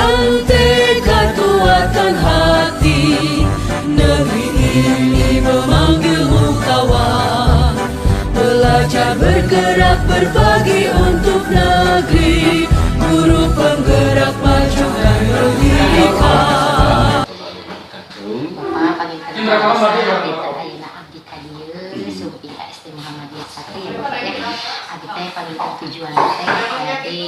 Pegang tekad, kuatkan hati, negeri ini memanggilmu kawan. Belajar bergerak berbagi untuk negeri, guru penggerak maju dan merdeka. Bapak panggilkan Bapak Ayeuna abdi ka dieu sumping ka SD Muhammadiyah 1 ya Bapak ya. Abdi teh panggilkan tujuan teh tadi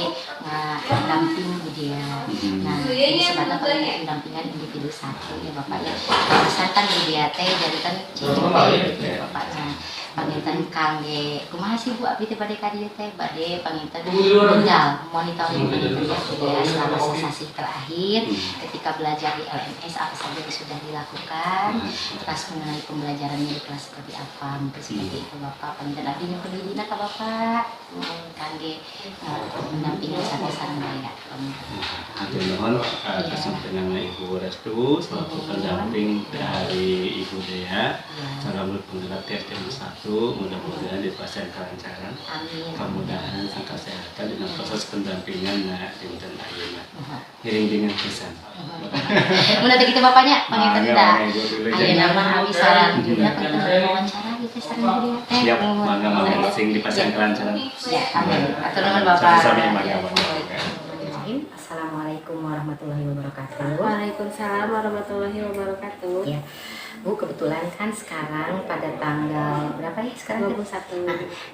pendamping budaya. Nah, ini sebenarnya pendampingan individu 1 ya Bapak ya. Misalkan budaya teh jadikan CJP ya Bapak. Nah, panggilkan kangge kumaha sih Bu abdi teh bade ka dieu teh bade panggilkan tinggal monitoring budaya selama sesasi terakhir ketika belajar di LMS apa saja yang sudah dilakukan, terus mengenai pembelajarannya di kelas seperti apa, mungkin seperti itu Bapak. Panggilkan abdi yang kedua ka Bapak kangge mendampingi sareng daya. Hatur nuhun atas sampeyan Ibu Restu selaku pendamping dari Ibu Dea dalam penggerak TSD 1. Mudah-mudahan dipasang kelancaran. Amin. Kemudahan serta kesehatan dengan proses pendampingan dinten ayeuna. Hiring dengan pisan. Mulai dari kita Bapaknya panggilkan dah. Ayeuna mah abdi sareng Hmm. juga panggilkan wawancara gitu sareng budaya teh. Siap, mangga sing dipasang kelancaran. Ya, amin. Hatur nuhun Bapak. Sami-sami mangga. Assalamualaikum warahmatullahi wabarakatuh. Waalaikumsalam warahmatullahi wabarakatuh. Ya, Bu, kebetulan kan sekarang pada tanggal berapa ya sekarang? 21.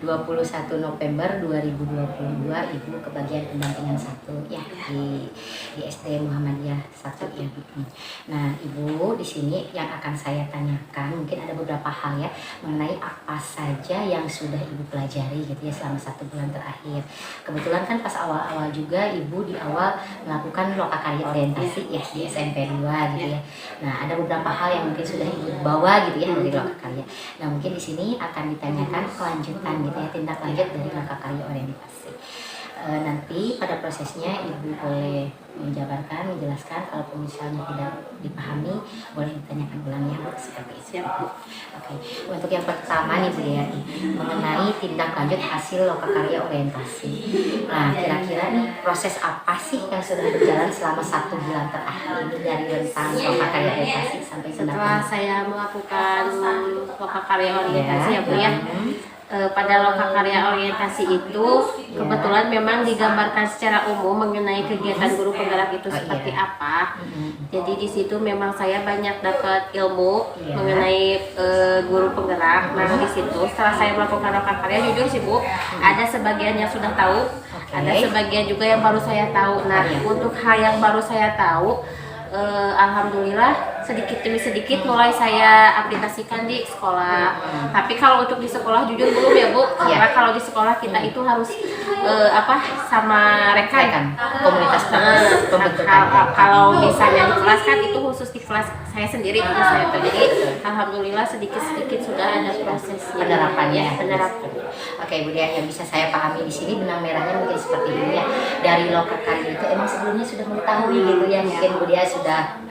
21 November 2022 Ibu kebagian pendampingan 1 ya di SD Muhammadiyah 1 ya. Nah, Ibu di sini yang akan saya tanyakan mungkin ada beberapa hal ya mengenai apa saja yang sudah Ibu pelajari gitu ya selama 1 bulan terakhir. Kebetulan kan pas awal-awal juga Ibu di awal melakukan lokakarya orientasi ya di SMP 2 gitu ya. Nah, ada beberapa hal yang mungkin sudah Ibu bawa gitu ya dari lokakarya. Nah, mungkin di sini akan ditanyakan kelanjutan gitu ya, tindak lanjut dari lokakarya orientasi. Nanti pada prosesnya Ibu boleh menjabarkan, menjelaskan, kalau misalnya tidak dipahami boleh ditanyakan ulang ya seperti itu. Siap. Oke, untuk yang pertama nih Bu ya, mengenai tindak lanjut hasil lokakarya orientasi. Nah, kira-kira nih proses apa sih yang sudah berjalan selama 1 bulan terakhir ini dari rentang lokakarya orientasi sampai Setelah tindak saya melakukan lokakarya orientasi ya Bu ya, pada lokakarya orientasi itu kebetulan memang digambarkan secara umum mengenai kegiatan guru penggerak itu seperti apa. Jadi di situ memang saya banyak dapat ilmu mengenai guru penggerak. Nah, di situ setelah saya melakukan lokakarya, jujur sih Bu, ada sebagian yang sudah tahu, ada sebagian juga yang baru saya tahu. Nah, untuk hal yang baru saya tahu, alhamdulillah sedikit demi sedikit mulai saya aplikasikan di sekolah. Tapi kalau untuk di sekolah jujur belum ya Bu, karena kalau di sekolah kita itu harus sama rekan komunitas kalau misalnya di kelas kan itu khusus di kelas saya sendiri gitu saya. Jadi alhamdulillah sedikit sudah ada proses penerapannya. penerapan. Oke Bu Dia, yang bisa saya pahami di sini benang merahnya mungkin seperti ini ya. Dari lokakarya itu emang sebelumnya sudah mengetahui gitu ya, mungkin Bu Dia sudah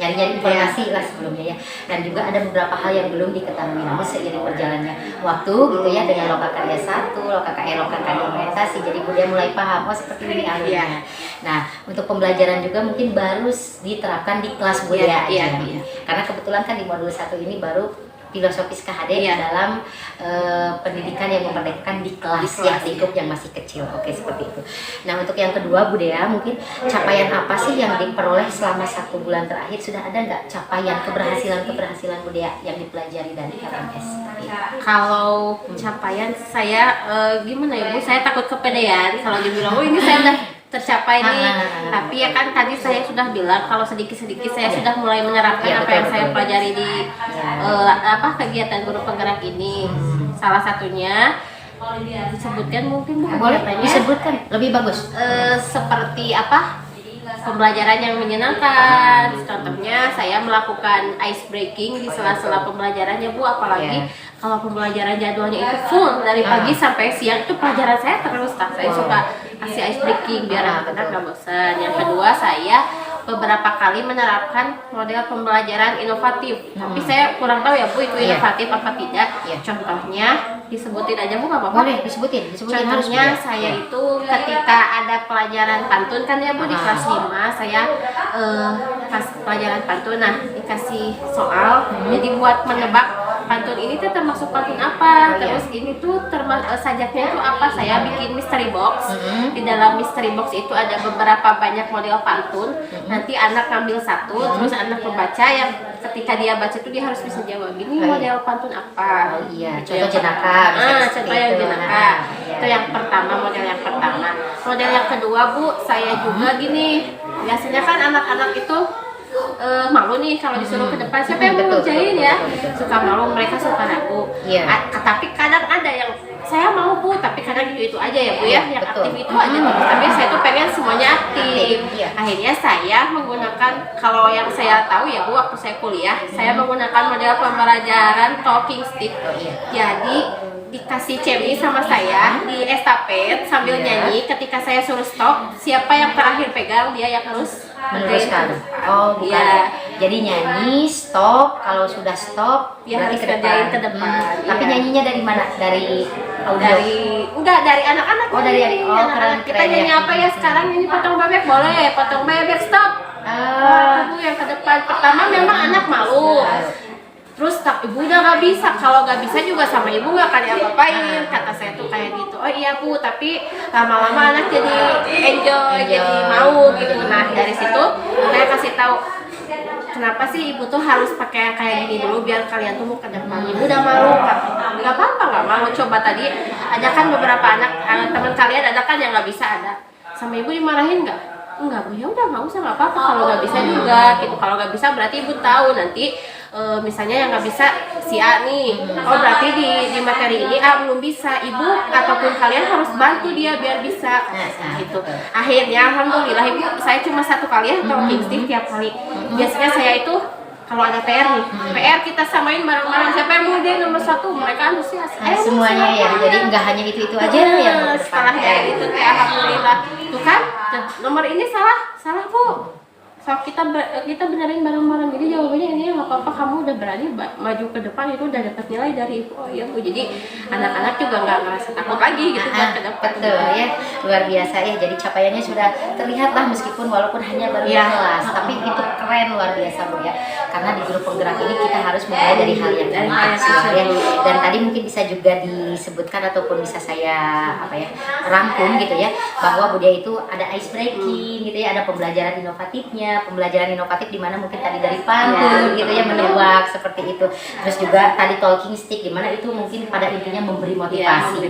nyari-nyari informasi lah sebelumnya ya, dan juga ada beberapa hal yang belum diketahui, namun seiring berjalannya waktu gitu ya dengan lokakarya 1, lokakarya orientasi, jadi Bu Dia mulai paham seperti ini alurnya. Nah, untuk pembelajaran juga mungkin baru diterapkan di kelas Bu Dia aja. Karena kebetulan kan di modul 1 ini baru filosofis KHD dalam pendidikan yang memerdekakan di kelas ya, lingkup yang masih kecil. Oke, seperti itu. Nah, untuk yang kedua Bu Dea, mungkin capaian apa sih yang diperoleh selama 1 bulan terakhir? Sudah ada nggak capaian keberhasilan Bu Dea yang dipelajari dari LMS? Kalau capaian saya gimana ya Bu, saya takut kepedean kalau dibilang ini saya udah tercapai nih. Tapi ya kan tadi saya sudah bilang kalau sedikit-sedikit saya sudah mulai menerapkan apa yang saya pelajari di kegiatan guru penggerak ini. Salah satunya disebutkan mungkin boleh disebutkan lebih bagus. Seperti pembelajaran yang menyenangkan. Contohnya saya melakukan ice breaking di sela-sela pembelajarannya Bu, apalagi kalau pembelajaran jadwalnya itu full dari pagi sampai siang, itu pelajaran saya terus. Saya suka kasih ice breaking biar anak-anak nggak bosan. Yang kedua, saya beberapa kali menerapkan model pembelajaran inovatif. Tapi saya kurang tahu ya Bu itu inovatif apa tidak. Contohnya disebutin aja Bu, nggak apa-apa? Boleh disebutin harus. Contohnya saya itu ketika ada pelajaran pantun kan ya Bu di kelas 5 saya pas pelajaran pantun, nah dikasih soal, jadi buat menebak pantun ini tuh termasuk pantun apa, terus ini tuh sajaknya itu apa, saya bikin mystery box. Di dalam mystery box itu ada beberapa banyak model pantun, nanti anak ngambil satu, terus anak membaca, yang ketika dia baca itu dia harus bisa jawab gini model pantun apa. Contoh jenaka. Contoh yang jenaka. Itu yang pertama, model yang pertama. Model yang kedua Bu, saya juga gini, biasanya kan anak-anak itu malu nih kalau disuruh ke depan, siapa yang mau ngerjain ya, suka malu, mereka suka ragu. Tapi kadang ada yang saya mau Bu, tapi kadang itu aja ya Bu ya, yang aktif itu aja terus. Tapi saya tuh pengen semuanya aktif. Akhirnya saya menggunakan, kalau yang saya tahu ya Bu, waktu saya kuliah saya menggunakan model pembelajaran talking stick. Jadi dikasih cemi sama saya di estafet sambil nyanyi, ketika saya suruh stop, siapa yang terakhir pegang dia yang harus meneruskan. Oh bukan, jadi nyanyi stop, kalau sudah stop ya berarti harus ke depan. Tapi Iya. nyanyinya dari mana? Dari audio? Dari anak-anak. Oh dari adik. Oh keren Kita nyanyi apa ya sekarang ini, potong bebek boleh, potong bebek stop. Ibu yang ke depan. Pertama memang anak malu. Terus ibu udah nggak bisa, kalau nggak bisa juga sama ibu nggak akan diapa-apain, kata saya tuh kayak gitu. Oh iya Bu, tapi lama-lama anak jadi enjoy, jadi mau gitu. Nah dari situ saya kasih tahu, kenapa sih ibu tuh harus pakai kayak gini dulu biar kalian tuh mau ke depan. Ibu udah malu, nggak apa-apa, nggak malu. Coba tadi ada kan beberapa anak teman kalian ada kan yang nggak bisa, ada sama ibu dimarahin nggak? Enggak Bu, ya udah nggak usah, nggak apa-apa kalau nggak bisa juga gitu. Kalau nggak bisa berarti ibu tahu nanti misalnya yang nggak bisa si A nih, oh berarti di materi ini A belum bisa, ibu ataupun kalian harus bantu dia biar bisa gitu. Akhirnya alhamdulillah ibu, saya cuma satu kali ya talking stick tiap kali. Biasanya saya itu kalau ada PR nih, PR kita samain bareng-bareng, siapa yang mau jadi nomor satu, mereka antusias. Semuanya ya, jadi nggak hanya itu aja yang setelah kayak gitu alhamdulillah tuh kan, nomor ini salah Bu. So kita benerin bareng-bareng, jadi jawabannya ini nggak apa-apa, kamu udah berani maju ke depan, itu udah dapat nilai dari ibu. Oh iya Bu, jadi anak-anak juga nggak ngerasa takut lagi gitu buat ke depan. Betul ya, luar biasa ya. Jadi capaiannya sudah terlihat lah, meskipun walaupun hanya baru kelas, tapi itu keren luar biasa Bu ya. Karena di grup penggerak ini kita harus mulai dari hal yang kecil ya. Dan tadi mungkin bisa juga disebutkan ataupun bisa saya rangkum gitu ya, bahwa Budia itu ada ice breaking gitu ya, ada pembelajaran inovatifnya. Pembelajaran inovatif di mana mungkin tadi dari pantun gitu ya, menebak seperti itu. Terus juga tadi talking stick, di mana itu mungkin pada intinya memberi motivasi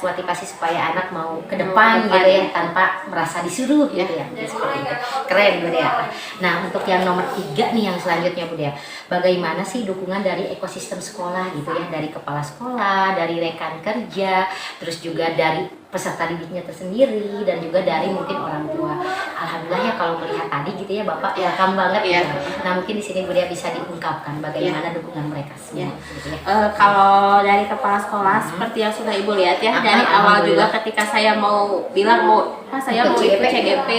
motivasi supaya anak mau ke depan gitu ya, tanpa merasa disuruh gitu ya. Seperti itu. Keren Bu Dea. Nah, untuk yang nomor 3 nih yang selanjutnya Bu Dea, bagaimana sih dukungan dari ekosistem sekolah gitu ya, dari kepala sekolah, dari rekan kerja, terus juga dari peserta didiknya tersendiri, dan juga dari mungkin orang tua. Alhamdulillah ya kalau melihat tadi gitu ya Bapak, welcome banget ya. Nah mungkin di sini Bu Dea bisa diungkapkan bagaimana dukungan mereka semua gitu ya. Kalau dari kepala sekolah seperti yang sudah Ibu lihat ya, dari awal juga ketika saya mau bilang saya mau ikut CGP,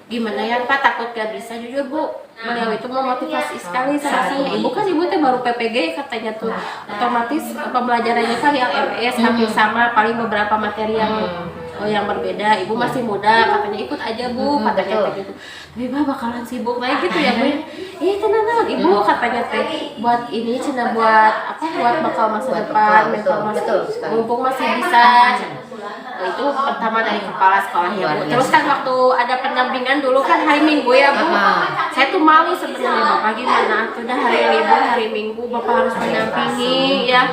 gimana ya Pak, takut gak bisa, jujur Bu, beliau itu memotivasi sekali sama saya. Ibu teh baru PPG katanya tuh, otomatis pembelajarannya kan yang LS hampir sama, paling beberapa materi yang berbeda. Ibu masih muda, katanya ikut aja Bu, katanya gitu. Tapi Bah bakalan sibuk kayak gitu ya Bu. Iya tenang Ibu, katanya teh buat ini cina buat bekal masa depan, mumpung masih bisa. Itu pertama dari kepala sekolah ya Bu. Terus kan waktu ada pendampingan dulu kan hari Minggu ya Bu, saya tuh malu sebenarnya, Bapak gimana tuh udah hari libur, hari Minggu Bapak harus mendampingi ya.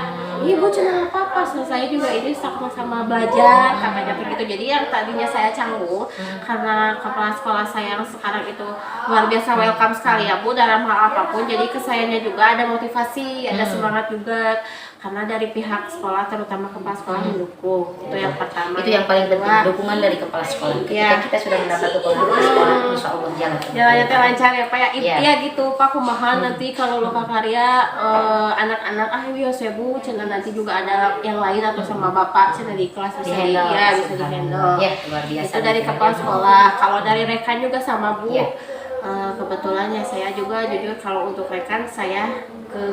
Ibu cuma apa-apa, saya juga ini sama-sama belajar, katanya begitu. Jadi yang tadinya saya canggung, karena kepala sekolah saya yang sekarang itu luar biasa welcome sekali ya Bu, dalam hal apapun. Jadi ke sayanya juga ada motivasi, ada semangat juga, karena dari pihak sekolah, terutama kepala sekolah mendukung. Itu yang pertama. Itu yang paling penting, dukungan dari kepala sekolah. Ketika kita sudah mendapat dukungan kepala sekolah, insya Allah jalannya lancar ya Pak ya. Intinya gitu Pak, kumaha nanti kalau loka karya anak-anak ya saya Bu, cina nanti juga ada yang lain atau sama Bapak cina di kelas bisa bisa di handle. Ya, luar biasa. Itu dari kepala sekolah. Kalau dari rekan juga sama Bu. Kebetulan ya saya juga jujur kalau untuk rekan saya ke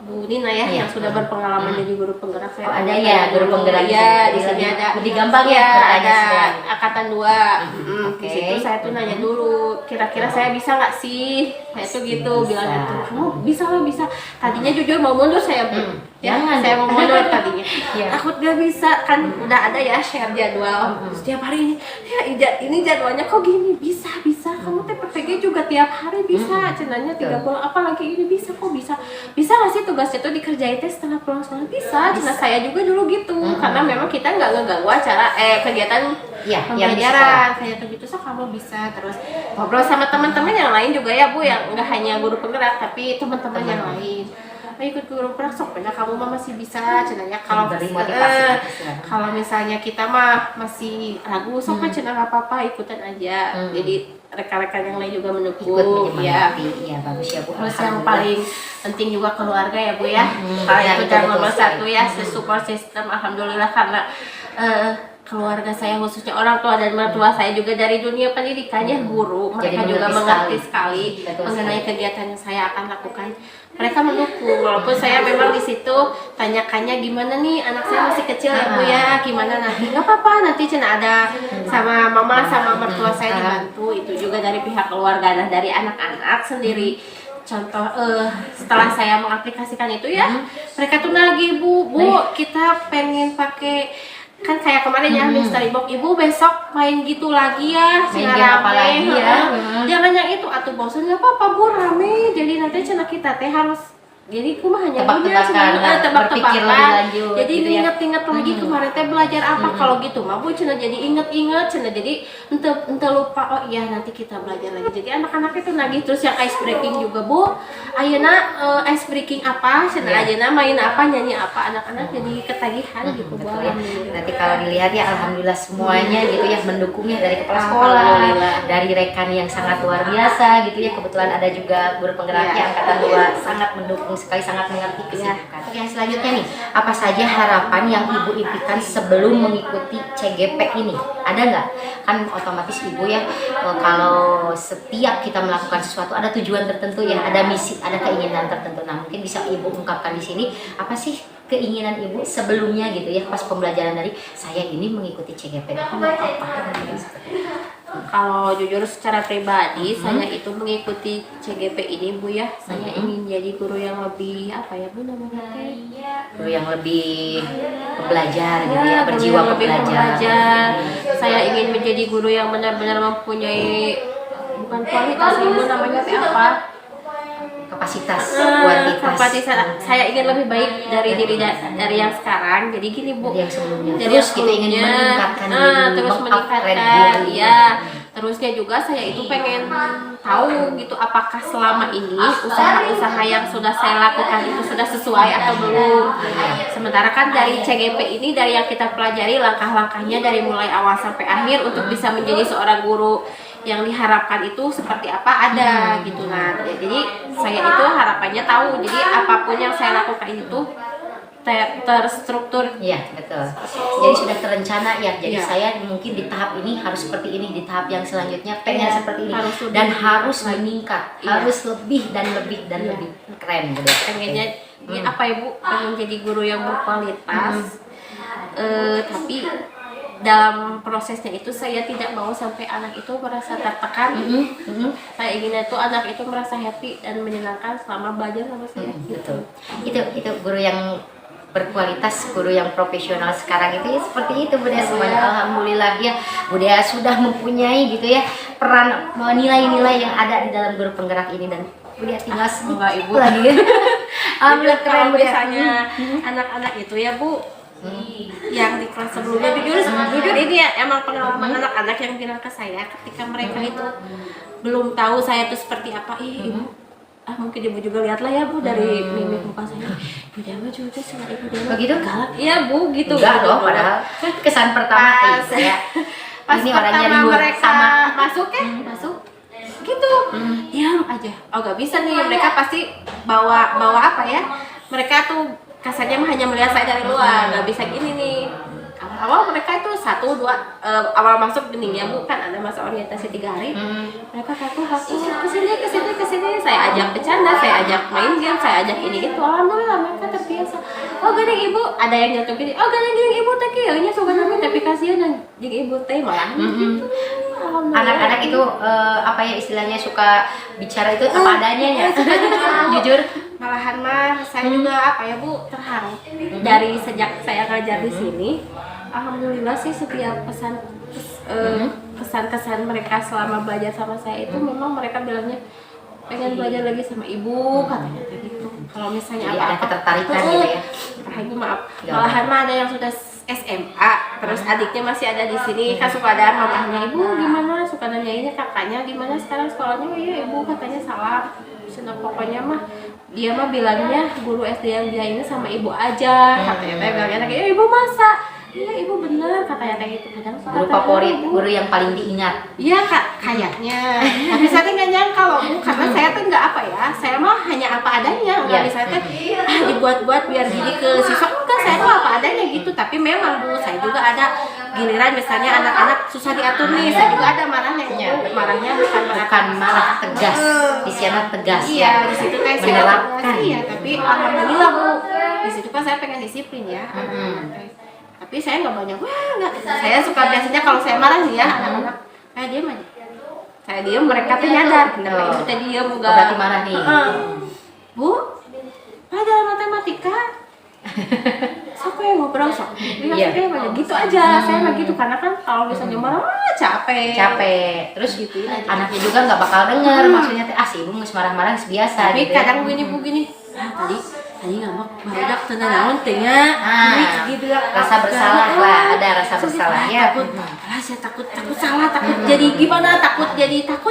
Bu Nina ya, Iya. yang sudah berpengalaman jadi guru penggerak. Saya Oh, ada ya guru penggerak ya, di di sini sini. ada Lebih gampang ya ya, bertanya ada segala. angkatan 2. Oke. Di situ saya tuh nanya dulu, kira-kira saya bisa nggak sih? Saya tuh gitu Bisa. bilang gitu. Kamu bisa lah, bisa. Tadinya jujur mau mundur saya, Bu. Ya, Jangan. saya mau mundur tadinya. Iya. Takut gak bisa, kan udah ada ya share jadwal. Setiap hari ini, ya ini jadwalnya kok gini, bisa. Kamu TPPG juga tiap hari bisa. Cenanya 30 apalagi ini bisa kok bisa. Bisa nggak sih tugasnya tuh dikerjain teh setelah pulang sekolah? Bisa. Cina saya juga dulu gitu. Karena memang kita nggak ngeganggu acara kegiatan Iya, yang di pembelajaran kayak gitu. So kamu bisa terus ngobrol sama teman-teman yang lain juga ya Bu, yang nggak hanya guru penggerak tapi teman-teman yang lain. Ikut guru penggerak sok pernah kamu mah masih bisa cenanya. Kalau Beri motivasi. kalau misalnya kita mah masih ragu sok mah cenah nggak apa-apa, ikutan aja. Jadi rekan-rekan yang lain juga Ikut mendukung ya. menyemangati. Iya, bagus ya Bu. Terus yang Alhamdulillah. paling penting juga keluarga ya Bu ya. Kalau Ya, itu itu yang betul nomor sekali. satu ya, support system alhamdulillah, karena keluarga saya khususnya orang tua dan mertua saya juga dari dunia pendidikan ya, guru, mereka Jadi juga mengerti mengerti sekali Betul mengenai sekali. kegiatan yang saya akan lakukan. Mereka mendukung walaupun saya memang di situ tanyakannya gimana nih anak saya masih kecil ya Bu ya, gimana nanti, nggak apa-apa nanti cina ada sama mama sama mertua saya dibantu. Itu juga dari pihak keluarga. Nah dari anak-anak sendiri, contoh setelah saya mengaplikasikan itu ya, mereka tuh nagih Bu, kita pengen pakai, kan kayak kemarin ya Mystery Box, Ibu besok main gitu lagi ya, Main cina game apa rame, lagi ya? jangan yang itu atuh bosan, nggak apa-apa Bu, rame, jadi nanti cina kita teh harus, jadi kumaha hanya Tebak-tebakan, berpikir lebih lanjut, jadi gitu ya. inget-inget lagi kemarin teh belajar apa. Kalau gitu mah Bu cina jadi inget-inget, cina jadi ente lupa, oh iya nanti kita belajar lagi. Jadi anak-anak itu nagih. Terus yang ice breaking juga Bu, ayeuna ice breaking apa, cina ayeuna main apa, nyanyi apa, anak-anak jadi ketagihan gitu Bu. Betul ya. Alhamdulillah. Nanti kalau dilihat ya alhamdulillah semuanya gitu ya mendukungnya, dari kepala sekolah, Alhamdulillah. dari rekan yang sangat luar biasa gitu ya. Kebetulan ada juga guru penggeraknya angkatan 2 sangat mendukung sekali, sangat mengerti kesibukan. Yang selanjutnya nih, apa saja harapan yang Ibu impikan sebelum mengikuti CGP ini? Ada nggak? Kan otomatis Ibu ya, kalau setiap kita melakukan sesuatu ada tujuan tertentu ya, ada misi, ada keinginan tertentu. Nah mungkin bisa Ibu ungkapkan di sini, apa sih keinginan Ibu sebelumnya gitu ya, pas pembelajaran dari saya ini mengikuti CGP itu mau apa? Kalau jujur secara pribadi, saya itu mengikuti CGP ini Bu ya, saya ingin jadi guru yang lebih apa ya Bu namanya teh? Guru yang lebih pembelajar gitu ya, Ya, berjiwa guru yang lebih pembelajar. pembelajar. Saya ingin menjadi guru yang benar-benar mempunyai, bukan kualitas Bu namanya teh apa? Kapasitas, kuantitas. Kapasitas. Saya ingin lebih baik dari dari yang sekarang. Jadi gini Bu, Dari yang sebelumnya. Jadi Terus kita ingin meningkatkan diri, terus meng-upgrade meningkatkan, diri. ya. Terusnya juga saya itu pengen tahu gitu, apakah selama ini usaha-usaha yang sudah saya lakukan itu sudah sesuai atau belum. Sementara kan dari CGP ini, dari yang kita pelajari langkah-langkahnya dari mulai awal sampai akhir untuk bisa menjadi seorang guru yang diharapkan itu seperti apa ada gitu. Nah jadi saya itu harapannya tahu, jadi apapun yang saya lakukan itu terstruktur. Iya betul. Jadi sudah terencana ya. Jadi Iya. saya mungkin di tahap ini harus seperti ini, di tahap yang selanjutnya pengen Iya, seperti ini, harus lebih dan harus lagi. meningkat, Iya. harus lebih dan lebih dan Iya. lebih keren gitu. Pengennya ya apa ya Bu, pengen jadi guru yang berkualitas. Tapi dalam prosesnya itu saya tidak mau sampai anak itu merasa tertekan. Saya inginnya itu anak itu merasa happy dan menyenangkan selama belajar sama saya. Betul. Itu guru yang berkualitas, guru yang profesional sekarang itu ya seperti itu Bunda semuanya. Alhamdulillah ya Bunda sudah mempunyai gitu ya peran, nilai-nilai yang ada di dalam guru penggerak ini, dan Bunda tinggal Enggak Ibu. lagi. Alhamdulillah keren Kalau Bunda. misalnya anak-anak itu ya Bu, yang di kelas sebelumnya jujur ini ya emang pengalaman anak-anak yang bilang ke saya ketika mereka itu belum tahu saya itu seperti apa. Ibu, mungkin Ibu juga lihat lah ya Bu dari mimik muka saya. Ibu Dama juga sama Ibu Dama Begitu? galak. Iya Bu gitu. Enggak gitu, loh, Bu. padahal kesan pertama Pas- saya Pas ini orangnya pertama ribut mereka sama. masuk ya, masuk gitu, diam aja. Oh gak bisa nih, mereka pasti bawa apa ya? Mereka tuh kasarnya mah hanya melihat saya dari luar, nggak bisa gini nih. Kamu awal mereka itu 1-2 awal masuk gini ya Bu, kan ada masa orientasi 3 hari. Mereka kaku kesini, saya ajak bercanda, saya ajak main game, saya ajak ini gitu. Alhamdulillah mereka terbiasa. Oh gini ibu, ada yang nyatu gini, oh gini ibu teh kayaknya suka namanya tapi kasihan dan jadi ibu teh malah gitu. Anak-anak itu apa ya istilahnya suka bicara itu apa adanya ya. Jujur. Malahan mah saya juga apa ya Bu terharu dari sejak saya ngajar di sini. Alhamdulillah sih setiap kesan mereka selama belajar sama saya itu memang mereka bilangnya pengen belajar lagi sama ibu katanya gitu. Kalau misalnya Jadi apa-apa ada ketertarikan gitu ya. Ibu maaf. Malahan mah ada yang sudah SMA, terus adiknya masih ada di sini kan suka ada mamahnya ibu gimana suka nanyainnya kakaknya gimana sekarang sekolahnya. Oh iya ibu katanya salah. Senang pokoknya mah dia mah bilangnya guru SD yang dia ini sama ibu aja katanya bilangnya kayak ibu masa iya ibu bener katanya kayak gitu kadang Guru favorit, guru yang paling diingat. iya kak kayaknya tapi saya nggak nyangka loh Bu karena saya tuh nggak apa ya saya mah hanya apa adanya nggak bisa teh dibuat-buat biar jadi ke siswa enggak saya tuh apa adanya gitu tapi memang Bu saya juga ada giliran misalnya anak-anak susah diatur nih saya juga ada marahnya marahnya bukan marah tegas, isinya tegas iya ya. di situ kan saya Menerapkan. iya tapi alhamdulillah Bu di situ kan saya pengen disiplin ya tapi saya nggak banyak nggak saya suka biasanya kalau saya marah nih ya anak-anak saya diam aja saya diam mereka tuh nyadar kenapa ibu tadi diam enggak Berarti marah nih. Bu pelajaran matematika siapa yang ngobrol sok Iya. gitu aja saya mah gitu karena kan kalau misalnya marah capek Terus gituin aja. anaknya juga nggak bakal denger maksudnya teh si ibu nges marah-marah nges biasa Tapi gitu ya. kadang begini tadi ngambek barudak tenan naon teh nya gitu rasa bersalah lah, ada rasa bersalah ya. Saya takut salah jadi gimana takut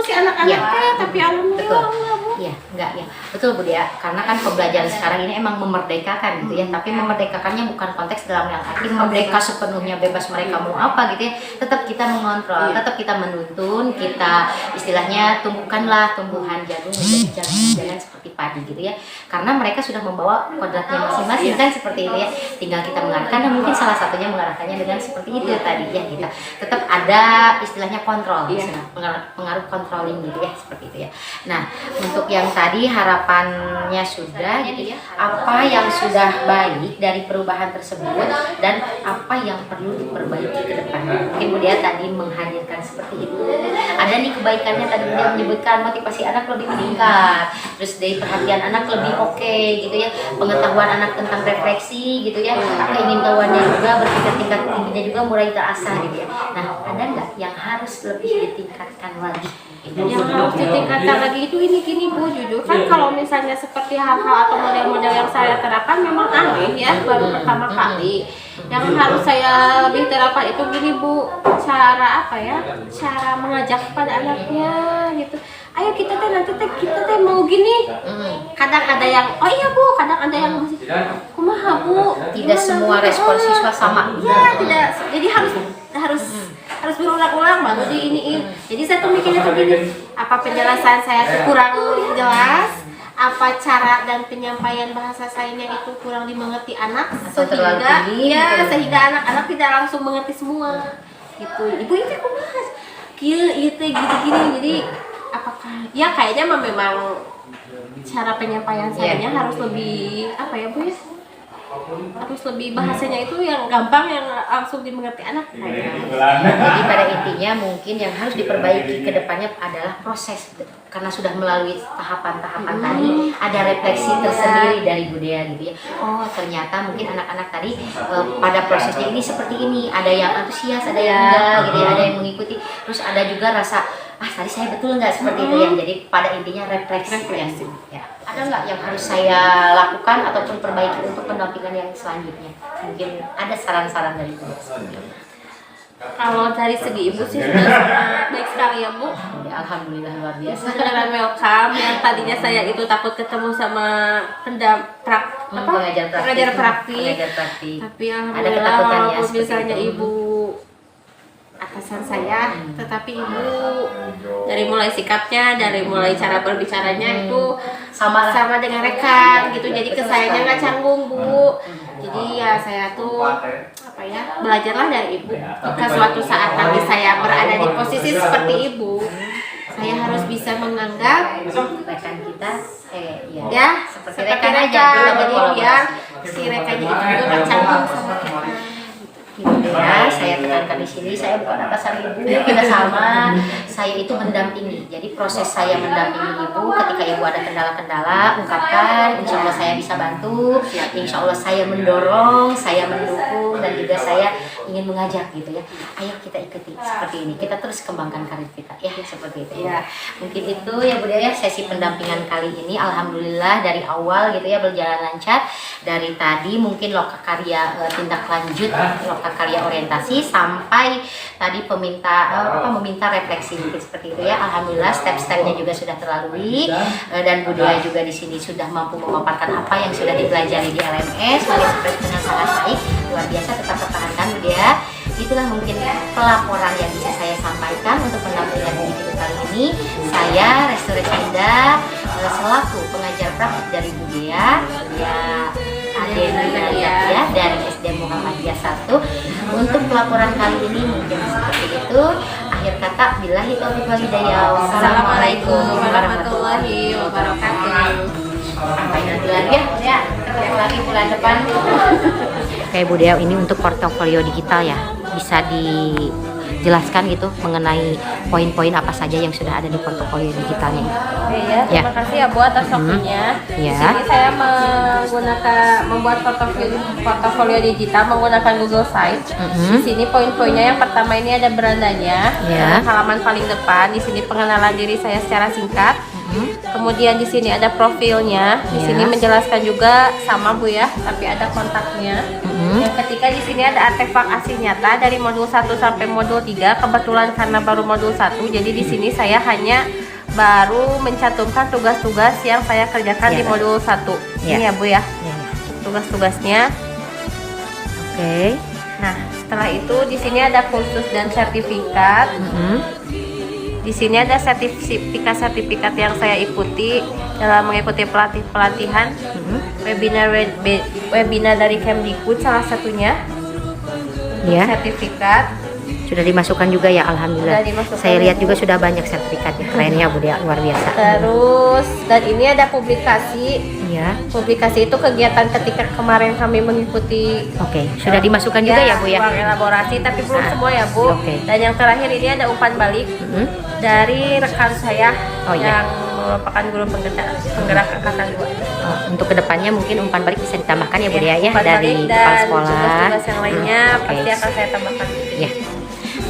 si anak-anaknya tapi alhamdulillah enggak Bu. Iya, enggak ya. Betul Bu Dia, karena kan pembelajaran sekarang ini emang memerdekakan gitu ya, tapi memerdekakannya bukan konteks dalam yang arti merdeka sepenuhnya bebas mereka mau apa gitu ya. Tetap kita mengontrol, tetap kita menuntun, kita istilahnya tumbuhkanlah tumbuhan jagung menjadi jagung seperti padi gitu ya. Karena mereka sudah membawa kodratnya masing-masing kan seperti itu ya. Tinggal kita mengarahkan dan mungkin salah satunya mengarahkannya dengan seperti itu tadi ya kita. Tetap ada istilahnya kontrol, pengaruh controlling gitu ya seperti itu ya. Nah, untuk yang tadi harapannya sudah gitu ya, apa yang sudah baik dari perubahan tersebut dan apa yang perlu diperbaiki ke depan. Mungkin Bu Dia tadi menghadirkan seperti itu. Ada nih kebaikannya tadi Bu Dia menyebutkan motivasi anak lebih meningkat, terus dari perhatian anak lebih oke gitu ya, pengetahuan anak tentang refleksi gitu ya, keingintahuannya juga berpikir tingkat tingginya juga mulai terasah gitu ya. Nah, ada nggak yang harus lebih ditingkatkan lagi? Yang harus ditingkatkan lagi itu ini gini Bu, jujur kan kalau misalnya seperti hal-hal atau model-model yang saya terapkan memang aneh ya baru pertama kali. Yang harus saya lebih terapkan itu gini Bu, cara apa ya, cara mengajak pada anaknya gitu. Ayo kita teh mau gini. Kadang ada yang oh iya Bu, kadang ada yang masih kumaha Bu. Tidak semua respon siswa sama. Ya tidak, jadi harus berulang-ulang baru diiniin. Jadi saya tuh mikirnya tuh gini, apa penjelasan saya tuh kurang jelas, apa cara dan penyampaian bahasa sayanya itu kurang dimengerti anak Atau terlalu tinggi, sehingga anak-anak tidak langsung mengerti semua gitu. Ibu ini aku bahas gini jadi apakah ya kayaknya memang cara penyampaian sayanya harus lebih apa ya Bu ya, harus lebih bahasanya itu yang gampang yang langsung dimengerti anak kayaknya. Jadi pada intinya mungkin yang harus diperbaiki ke depannya adalah proses gitu. Karena sudah melalui tahapan-tahapan tadi ada refleksi tersendiri dari budaya gitu ya. Oh ternyata mungkin anak-anak tadi pada prosesnya ini seperti ini, ada yang antusias, ada yang enggak gitu ya, ada yang mengikuti, terus ada juga rasa tadi saya betul nggak seperti itu ya. Jadi pada intinya refleksi. Ya. Ada nggak yang harus saya lakukan ataupun perbaiki untuk pendampingan yang selanjutnya? Mungkin ada saran-saran dari Bu. Kalau dari segi ibu sih sudah sangat baik sekali ya Bu. Ya, alhamdulillah luar biasa. Beneran welcome. Yang tadinya saya itu takut ketemu sama pengajar praktik. Tapi alhamdulillah walaupun misalnya ibu atasan saya, tetapi ibu dari mulai sikapnya, dari mulai cara berbicaranya itu sama dengan rekan gitu. Jadi ke sayanya nggak canggung Bu. Jadi ya saya tuh apa belajarlah dari ibu. Jika suatu saat nanti saya berada di posisi seperti ibu, saya harus bisa menganggap rekan kita ya seperti rekan aja, jadi biar si rekannya itu juga bercambung sama kita. Ibu Dea, saya tekankan di sini, saya bukan atasan ibu, kita sama. Saya itu mendampingi. Jadi proses saya mendampingi ibu, ketika ibu ada kendala-kendala, ungkapkan. Insya Allah saya bisa bantu. Insya Allah saya mendorong, saya mendukung, dan juga saya ingin mengajak gitu ya. Ayo kita ikuti seperti ini. Kita terus kembangkan karir kita, ya seperti itu. Ya, mungkin itu ya Bu Dea, sesi pendampingan kali ini. Alhamdulillah dari awal gitu ya berjalan lancar. Dari tadi mungkin lokakarya tindak lanjut lokakarya orientasi sampai tadi meminta refleksi mungkin seperti itu ya. Alhamdulillah step-stepnya juga sudah terlalui, dan Bu Dea juga di sini sudah mampu memaparkan apa yang sudah dipelajari di LMS dengan sangat baik, luar biasa. Tetap pertahankan Bu Dea. Itulah mungkin pelaporan yang bisa saya sampaikan untuk pendampingan individu kali ini. Saya Restu Recinda selaku pengajar praktik dari Bu Dea ya dari SD Muhammadiyah 1. Untuk pelaporan kali ini mungkin seperti itu. Akhir kata, billahi taufiq wal hidayah. Wassalamualaikum warahmatullahi wabarakatuh. Sampai nanti lagi ya, ketemu lagi bulan depan. Oke Bu Dea, ini untuk portofolio digital ya, bisa dijelaskan gitu mengenai poin-poin apa saja yang sudah ada di portofolio digitalnya. Ya, terima kasih ya Bu atas waktunya. Di sini saya membuat portofolio digital menggunakan Google Sites. Di sini poin-poinnya yang pertama ini ada berandanya, halaman paling depan. Di sini pengenalan diri saya secara singkat. Kemudian di sini ada profilnya. Di sini menjelaskan juga sama Bu ya, tapi ada kontaknya. Yang ketiga di sini ada artefak aksi nyata dari modul 1 sampai modul 3. Kebetulan karena baru modul 1, jadi di sini saya hanya baru mencantumkan tugas-tugas yang saya kerjakan di modul 1. Ini ya Bu ya. Tugas-tugasnya. Oke. Nah, setelah itu di sini ada kursus dan sertifikat. Di sini ada sertifikat yang saya ikuti dalam mengikuti pelatihan webinar dari Kemdikbud salah satunya. Ya. Sertifikat sudah dimasukkan juga ya, alhamdulillah. Saya lihat juga sudah banyak sertifikatnya, kerennya Bu Dea, luar biasa. Terus dan ini ada publikasi. Ya. Publikasi itu kegiatan ketika kemarin kami mengikuti. Oke, sudah dimasukkan juga ya Bu ya. Ruang elaborasi, tapi belum semua ya Bu. Dan yang terakhir ini ada umpan balik dari rekan saya yang merupakan guru penggerak angkatan 2. Untuk kedepannya mungkin umpan balik bisa ditambahkan ya Bu Dea ya, dari kepala sekolah. Tugas-tugas yang lainnya pasti akan saya tambahkan. Ya.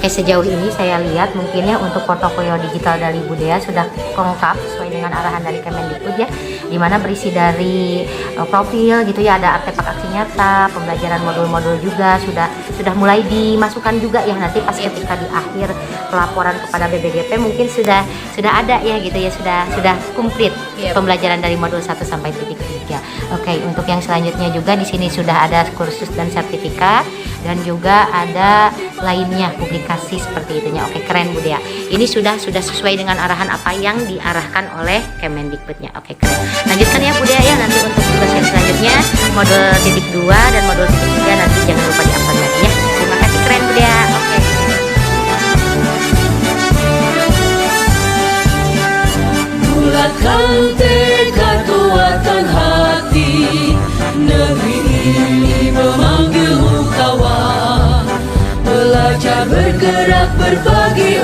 Oke, sejauh ini saya lihat mungkin ya untuk portofolio digital dari Bu Dea sudah lengkap sesuai dengan arahan dari Kemendikbud ya, dimana berisi dari profil gitu ya, ada artefak aksi nyata, pembelajaran modul-modul juga sudah mulai dimasukkan juga ya, nanti pas ketika di akhir pelaporan kepada BBGP mungkin sudah ada ya gitu ya, sudah komplit pembelajaran dari modul 1 sampai titik 3. Oke, untuk yang selanjutnya juga di sini sudah ada kursus dan sertifikat, dan juga ada lainnya publikasi seperti itunya. Oke, keren Bu Dea. Ini sudah sesuai dengan arahan apa yang diarahkan oleh Kemendikbudnya. Oke, keren. Lanjutkan ya Bu Dea ya, nanti untuk tugas yang selanjutnya modul titik 2 dan modul titik 3 nanti jangan lupa diupload lagi ya. Terima kasih, keren Bu Dea. Oke. Bulatkan tekad, kuatkan hati, negeri ini memanggilmu kawan. Belajar bergerak berbagi